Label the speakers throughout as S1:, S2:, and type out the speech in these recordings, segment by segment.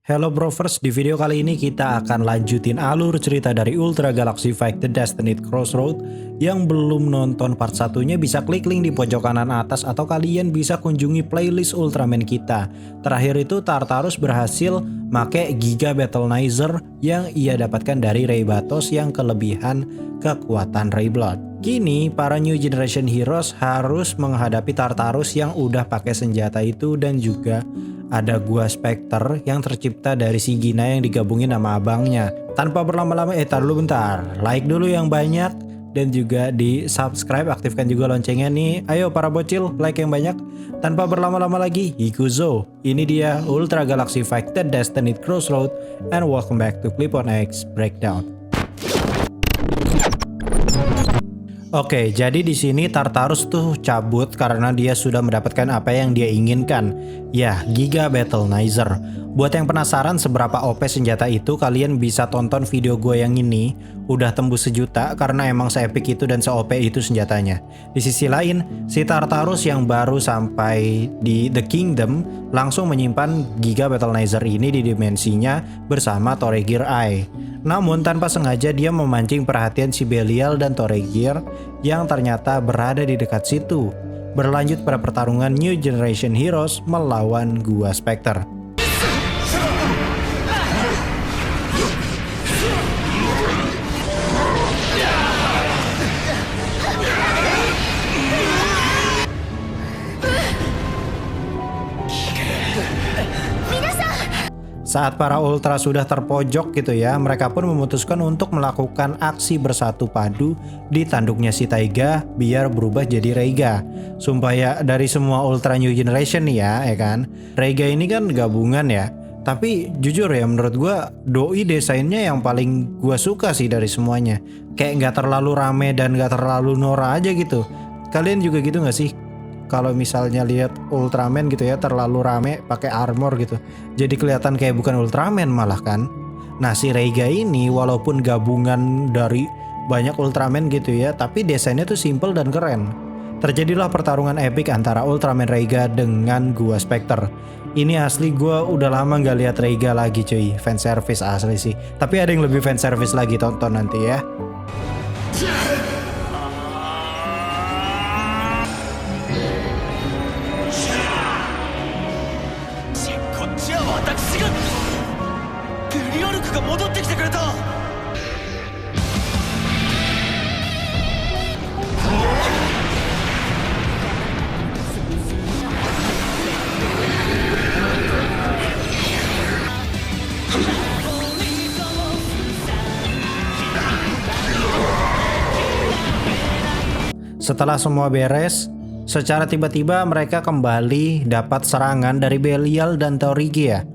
S1: Hello Brovers, di video kali ini kita akan lanjutin alur cerita dari Ultra Galaxy Fight The Destined Crossroad. Yang belum nonton part satunya bisa klik link di pojok kanan atas atau kalian bisa kunjungi playlist Ultraman kita. Terakhir itu Tartarus berhasil make Giga Battlenizer yang ia dapatkan dari Rey Batos yang kelebihan kekuatan Rey Blood. Kini para New Generation Heroes harus menghadapi Tartarus yang udah pakai senjata itu, dan juga ada Gua Spectre yang tercipta dari si Gina yang digabungin sama abangnya. Tanpa berlama-lama, tar dulu bentar, like dulu yang banyak dan juga di subscribe, aktifkan juga loncengnya nih. Ayo para bocil, like yang banyak. Tanpa berlama-lama lagi, Hikuzo. Ini dia Ultra Galaxy Fight The Destined Crossroad, and welcome back to Clip on X Breakdown. Oke, jadi di sini Tartarus tuh cabut karena dia sudah mendapatkan apa yang dia inginkan. Ya, Giga Battlenizer. Buat yang penasaran seberapa OP senjata itu, kalian bisa tonton video gue yang ini. Udah tembus 1 juta karena emang se-epic itu dan se-OP itu senjatanya. Di sisi lain, si Tartarus yang baru sampai di The Kingdom langsung menyimpan Giga Battlenizer ini di dimensinya bersama Toregear Eye. Namun tanpa sengaja dia memancing perhatian si Belial dan Toregear yang ternyata berada di dekat situ. Berlanjut pada pertarungan New Generation Heroes melawan Gua Spectre. Saat para Ultra sudah terpojok gitu ya, mereka pun memutuskan untuk melakukan aksi bersatu padu di tanduknya si Taiga biar berubah jadi Reiga. Sumpah ya, dari semua Ultra New Generation nih ya kan, Reiga ini kan gabungan ya. Tapi jujur ya, menurut gua doi desainnya yang paling gua suka sih dari semuanya. Kayak nggak terlalu rame dan nggak terlalu norak aja gitu. Kalian juga gitu nggak sih? Kalau misalnya lihat Ultraman gitu ya, terlalu rame pakai armor gitu, jadi kelihatan kayak bukan Ultraman malah kan. Nah, si Reiga ini walaupun gabungan dari banyak Ultraman gitu ya, tapi desainnya tuh simple dan keren. Terjadilah pertarungan epic antara Ultraman Reiga dengan Gua Spectre. Ini asli gue udah lama nggak lihat Reiga lagi cuy, fanservice asli sih. Tapi ada yang lebih fanservice lagi, tonton nanti ya. Setelah semua beres, secara tiba-tiba mereka kembali dapat serangan dari Belial dan Toregear.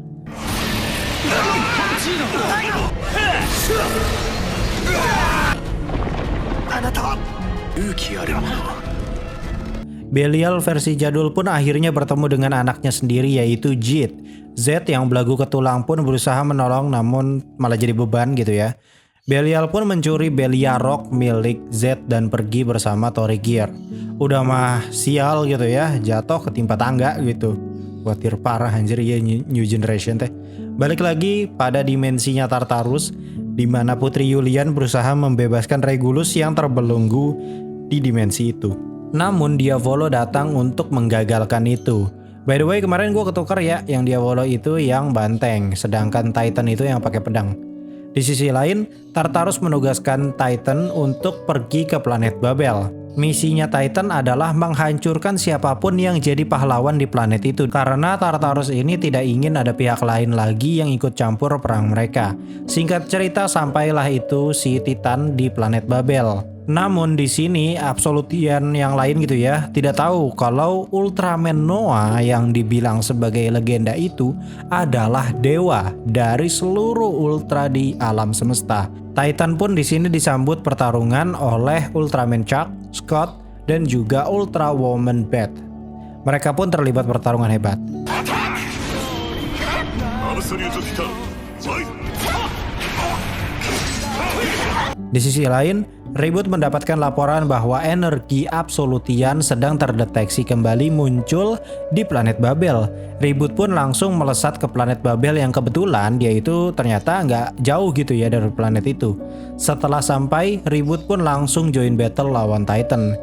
S1: Belial versi jadul pun akhirnya bertemu dengan anaknya sendiri, yaitu Zed. Zed yang belagu ketulang pun berusaha menolong namun malah jadi beban gitu ya. Belial pun mencuri Belia Rock milik Zed dan pergi bersama Toregear. Udah mah sial gitu ya, jatuh ketimpa tangga gitu. Khawatir parah anjir ya New Generation teh. Balik lagi pada dimensinya Tartarus, di mana Putri Yulian berusaha membebaskan Regulus yang terbelenggu di dimensi itu. Namun Diavolo datang untuk menggagalkan itu. By the way, kemarin gue ketukar ya, yang Diavolo itu yang banteng, sedangkan Titan itu yang pakai pedang. Di sisi lain, Tartarus menugaskan Titan untuk pergi ke planet Babel. Misinya Titan adalah menghancurkan siapapun yang jadi pahlawan di planet itu, karena Tartarus ini tidak ingin ada pihak lain lagi yang ikut campur perang mereka. Singkat cerita, sampailah itu si Titan di planet Babel. Namun di sini Absolutian yang lain gitu ya tidak tahu kalau Ultraman Noah yang dibilang sebagai legenda itu adalah dewa dari seluruh ultra di alam semesta. Titan pun di sini disambut pertarungan oleh Ultraman Chuck, Scott, dan juga Ultra Woman Beth. Mereka pun terlibat pertarungan hebat. Di sisi lain, Ribut mendapatkan laporan bahwa energi absolutian sedang terdeteksi kembali muncul di planet Babel. Ribut pun langsung melesat ke planet Babel yang kebetulan dia itu ternyata nggak jauh gitu ya dari planet itu. Setelah sampai, Ribut pun langsung join battle lawan Titan.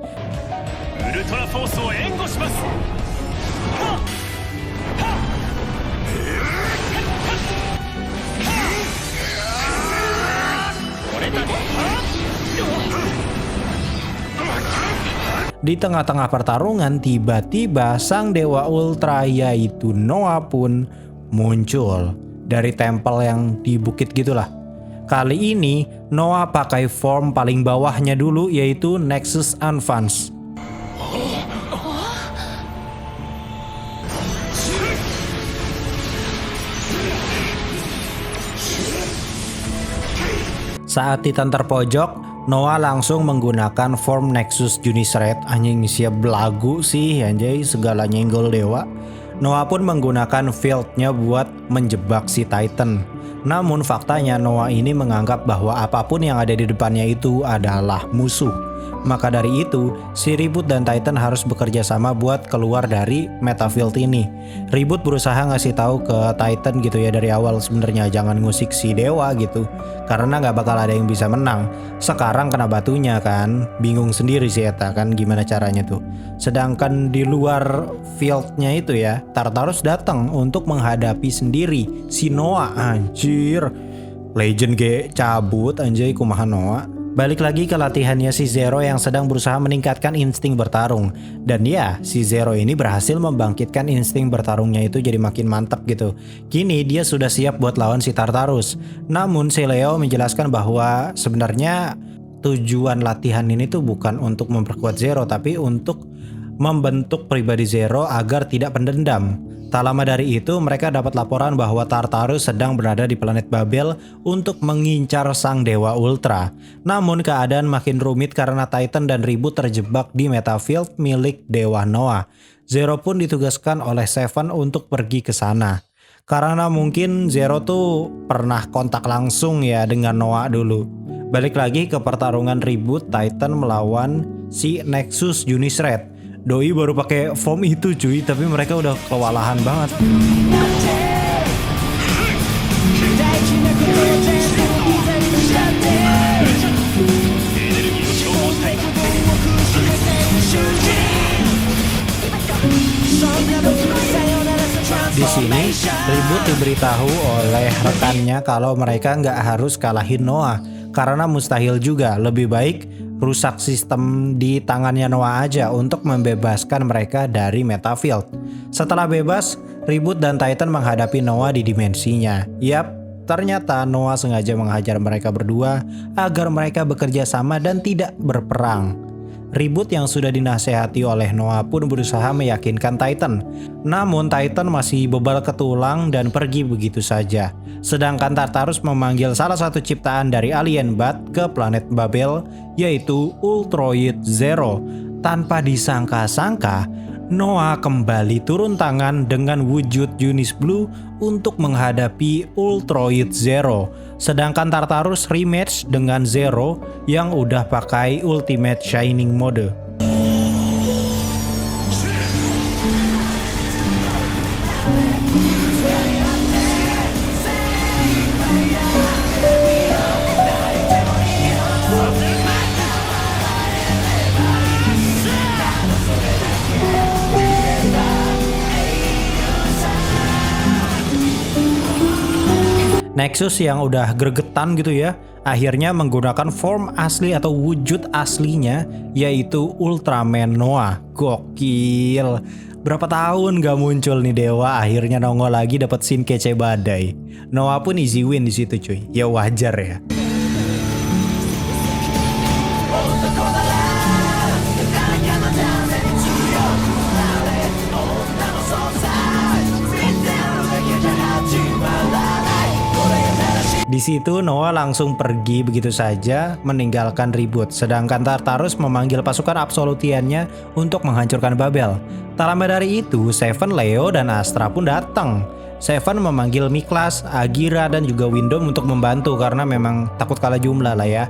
S1: Di tengah-tengah pertarungan, tiba-tiba sang dewa ultra yaitu Noah pun muncul dari tempel yang di bukit gitulah. Kali ini Noah pakai form paling bawahnya dulu yaitu Nexus Advance. Saat Titan terpojok, Noah langsung menggunakan form Nexus Junisred. Anjing siap belagu sih anjay, segala nyenggol dewa. Noah pun menggunakan fieldnya buat menjebak si Titan. Namun faktanya Noah ini menganggap bahwa apapun yang ada di depannya itu adalah musuh. Maka dari itu, si Ribut dan Titan harus bekerja sama buat keluar dari Metafield ini. Ribut berusaha ngasih tahu ke Titan gitu ya dari awal sebenarnya jangan ngusik si dewa gitu. Karena nggak bakal ada yang bisa menang. Sekarang kena batunya kan, bingung sendiri sih Eta kan gimana caranya tuh. Sedangkan di luar fieldnya itu ya, Tartarus datang untuk menghadapi sendiri si Noah. Anjir, legend ge cabut anjay kumaha Noah. Balik lagi ke latihannya si Zero yang sedang berusaha meningkatkan insting bertarung. Dan ya, si Zero ini berhasil membangkitkan insting bertarungnya itu jadi makin mantap gitu. Kini dia sudah siap buat lawan si Tartarus. Namun si Leo menjelaskan bahwa sebenarnya tujuan latihan ini tuh bukan untuk memperkuat Zero, tapi untuk membentuk pribadi Zero agar tidak pendendam. Tak lama dari itu, mereka dapat laporan bahwa Tartarus sedang berada di planet Babel untuk mengincar sang dewa ultra. Namun keadaan makin rumit karena Titan dan Ribut terjebak di Metafield milik dewa Noah. Zero pun ditugaskan oleh Seven untuk pergi ke sana. Karena mungkin Zero tuh pernah kontak langsung ya dengan Noah dulu. Balik lagi ke pertarungan Ribut Titan melawan si Nexus Junisred. Doi baru pakai form itu cuy, tapi mereka udah kewalahan banget. Di sini Ribut diberitahu oleh rekannya kalau mereka nggak harus kalahin Noah karena mustahil juga, lebih baik rusak sistem di tangannya Noah aja untuk membebaskan mereka dari Metafield. Setelah bebas, Ribut dan Titan menghadapi Noah di dimensinya. Yap, ternyata Noah sengaja menghajar mereka berdua agar mereka bekerja sama dan tidak berperang. Ribut yang sudah dinasehati oleh Noah pun berusaha meyakinkan Titan. Namun Titan masih bebal ketulang dan pergi begitu saja. Sedangkan Tartarus memanggil salah satu ciptaan dari alien Bat ke planet Babel, yaitu Ultroid Zero. Tanpa disangka-sangka, Noah kembali turun tangan dengan wujud Yunis Blue untuk menghadapi Ultroid Zero. Sedangkan Tartarus rematch dengan Zero yang udah pakai Ultimate Shining mode. Nexus yang udah gregetan gitu ya, akhirnya menggunakan form asli atau wujud aslinya, yaitu Ultraman Noah. Gokil. Berapa tahun gak muncul nih dewa, akhirnya nongol lagi dapat scene kece badai. Noah pun easy win di situ cuy. Ya wajar ya. Di situ Noah langsung pergi begitu saja meninggalkan Ribut. Sedangkan Tartarus memanggil pasukan absolutiannya untuk menghancurkan Babel. Tak lama dari itu, Seven, Leo, dan Astra pun datang. Seven memanggil Miklas, Agira, dan juga Windom untuk membantu karena memang takut kalah jumlah lah ya.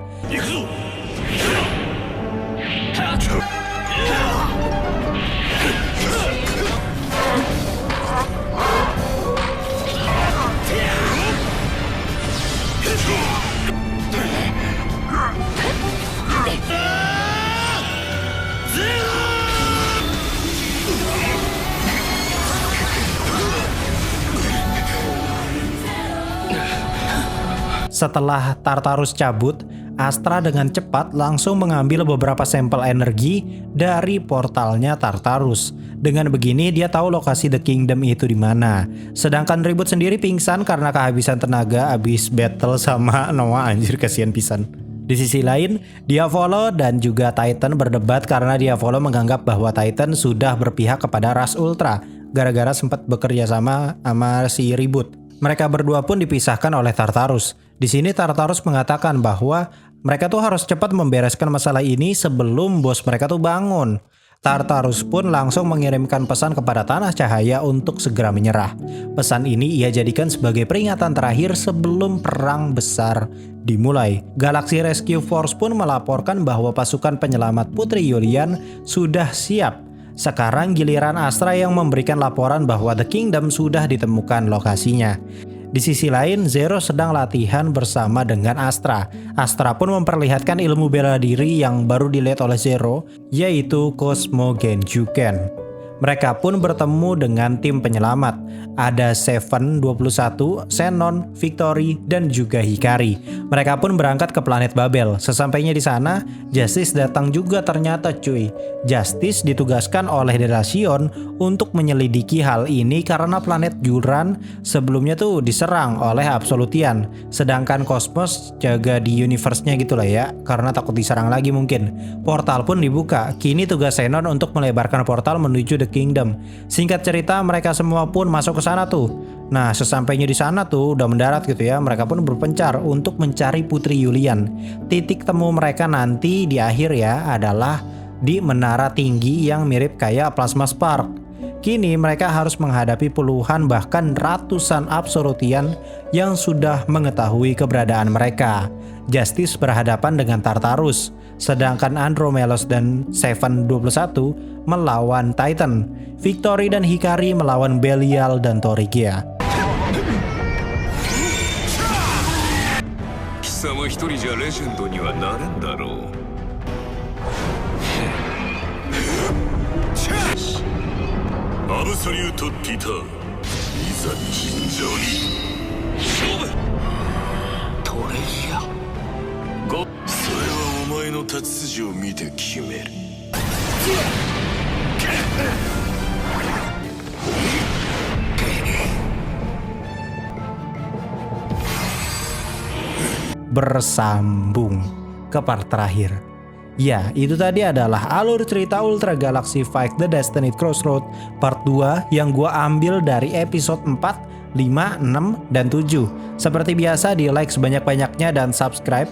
S1: Setelah Tartarus cabut, Astra dengan cepat langsung mengambil beberapa sampel energi dari portalnya Tartarus. Dengan begini dia tahu lokasi The Kingdom itu di mana. Sedangkan Ribut sendiri pingsan karena kehabisan tenaga abis battle sama Noah, anjir kasihan pisan. Di sisi lain, Diavolo dan juga Titan berdebat karena Diavolo menganggap bahwa Titan sudah berpihak kepada ras Ultra gara-gara sempat bekerja sama si Ribut. Mereka berdua pun dipisahkan oleh Tartarus. Di sini Tartarus mengatakan bahwa mereka tuh harus cepat membereskan masalah ini sebelum bos mereka tuh bangun. Tartarus pun langsung mengirimkan pesan kepada Tanah Cahaya untuk segera menyerah. Pesan ini ia jadikan sebagai peringatan terakhir sebelum perang besar dimulai. Galaxy Rescue Force pun melaporkan bahwa pasukan penyelamat Putri Yulian sudah siap. Sekarang giliran Astra yang memberikan laporan bahwa The Kingdom sudah ditemukan lokasinya. Di sisi lain, Zero sedang latihan bersama dengan Astra. Astra pun memperlihatkan ilmu bela diri yang baru dilihat oleh Zero, yaitu Cosmo Genjuken. Mereka pun bertemu dengan tim penyelamat. Ada Seven 21, Xenon, Victory, dan juga Hikari. Mereka pun berangkat ke planet Babel. Sesampainya di sana, Justice datang juga ternyata cuy. Justice ditugaskan oleh Delacion untuk menyelidiki hal ini karena planet Juran sebelumnya tuh diserang oleh Absolutian. Sedangkan Cosmos jaga di universe-nya gitu lah ya, karena takut diserang lagi mungkin. Portal pun dibuka. Kini tugas Xenon untuk melebarkan portal menuju The Kingdom. Singkat cerita, mereka semua pun masuk ke sana tuh. Nah, sesampainya di sana tuh udah mendarat gitu ya, mereka pun berpencar untuk mencari Putri Yulian. Titik temu mereka nanti di akhir ya adalah di menara tinggi yang mirip kayak Plasma Spark. Kini mereka harus menghadapi puluhan bahkan ratusan Absolutian yang sudah mengetahui keberadaan mereka. Justice berhadapan dengan Tartarus, sedangkan Andromelos dan Seven 21 melawan Titan. Victory dan Hikari melawan Belial dan Torigia.
S2: 貴様一人じゃレジェンドにはなれんだろう。アブソリュート・ティターン、いざ尋常に勝負。トレイヤー、それはお前の立ち筋を見て決める。
S1: Bersambung ke part terakhir. Ya, itu tadi adalah alur cerita Ultra Galaxy Fight The Destined Crossroad part 2 yang gua ambil dari episode 4, 5, 6, dan 7. Seperti biasa di like sebanyak-banyaknya dan subscribe.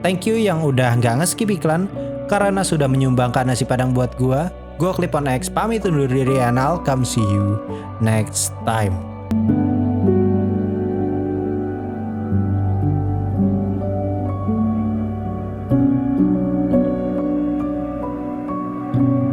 S1: Thank you yang udah nggak nge-skip iklan karena sudah menyumbangkan nasi padang buat gua. Gua Clip on X pamit undur diri and I'll come see you next time.